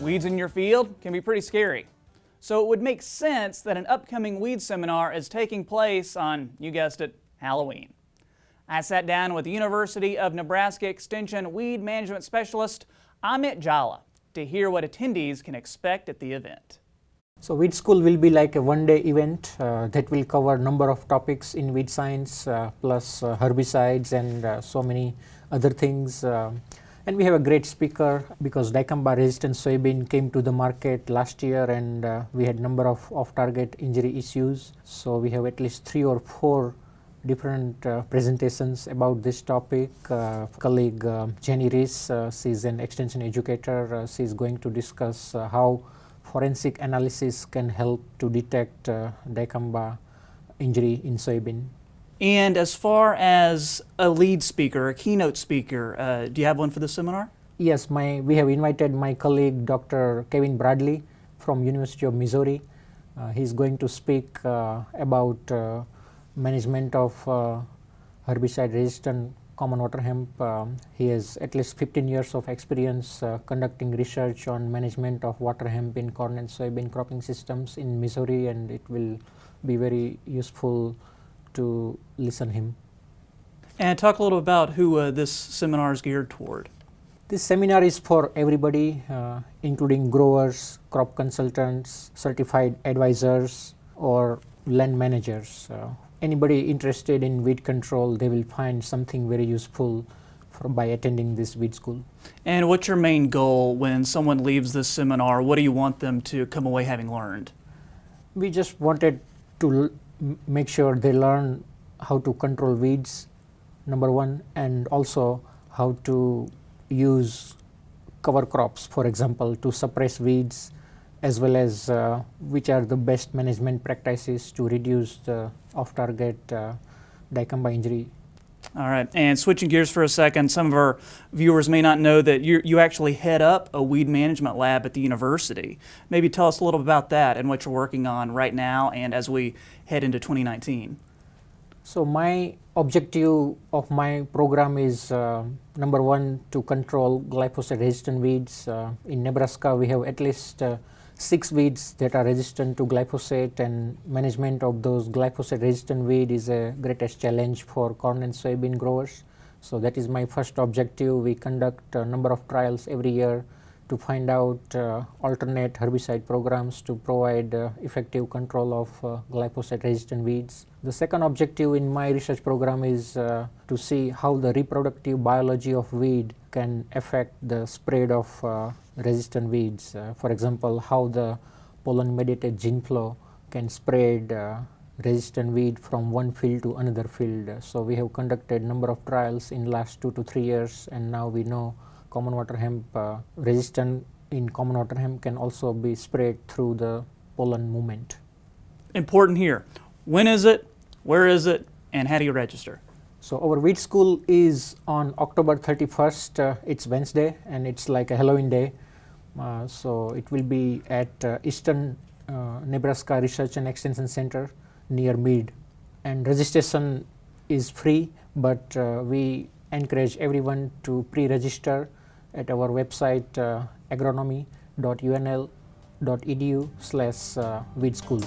Weeds in your field can be pretty scary. So it would make sense that an upcoming weed seminar is taking place on, you guessed it, Halloween. I sat down with the University of Nebraska Extension Weed Management Specialist Amit Jhala to hear what attendees can expect at the event. So Weed School will be like a one-day event that will cover a number of topics in weed science, plus herbicides and so many other things. And we have a great speaker because dicamba-resistant soybean came to the market last year, and we had number of off-target injury issues. So we have at least 3 or 4 different presentations about this topic. Colleague Jenny Rees, she's an extension educator. She's going to discuss how forensic analysis can help to detect dicamba injury in soybean. And as far as a lead speaker, a keynote speaker, do you have one for the seminar? Yes, we have invited my colleague Dr. Kevin Bradley from University of Missouri. He's going to speak about management of herbicide-resistant common water hemp. He has at least 15 years of experience conducting research on management of water hemp in corn and soybean cropping systems in Missouri, and it will be very useful to listen him. And talk a little about who this seminar is geared toward. This seminar is for everybody, including growers, crop consultants, certified advisors, or land managers. Anybody interested in weed control, they will find something very useful by attending this weed school. And what's your main goal when someone leaves this seminar? What do you want them to come away having learned? We just wanted to make sure they learn how to control weeds, number one, and also how to use cover crops, for example, to suppress weeds, as well as which are the best management practices to reduce the off-target dicamba injury. All right, and switching gears for a second, some of our viewers may not know that you actually head up a weed management lab at the university. Maybe tell us a little about that and what you're working on right now and as we head into 2019. So my objective of my program is number one, to control glyphosate-resistant weeds. In Nebraska, we have at least 6 weeds that are resistant to glyphosate, and management of those glyphosate-resistant weed is a greatest challenge for corn and soybean growers. So that is my first objective. We conduct a number of trials every year to find out alternate herbicide programs to provide effective control of glyphosate-resistant weeds. The second objective in my research program is to see how the reproductive biology of weed can affect the spread of resistant weeds. For example, how the pollen-mediated gene flow can spread resistant weed from one field to another field. So we have conducted a number of trials in last 2 to 3 years, and now we know common water hemp resistant in common water hemp can also be spread through the pollen movement. Important here. When is it? Where is it? And how do you register? So our weed school is on October 31st. It's Wednesday, and it's like a Halloween day. So it will be at Eastern Nebraska Research and Extension Center near Mead. And registration is free, but we encourage everyone to pre-register at our website agronomy.unl.edu/weed school.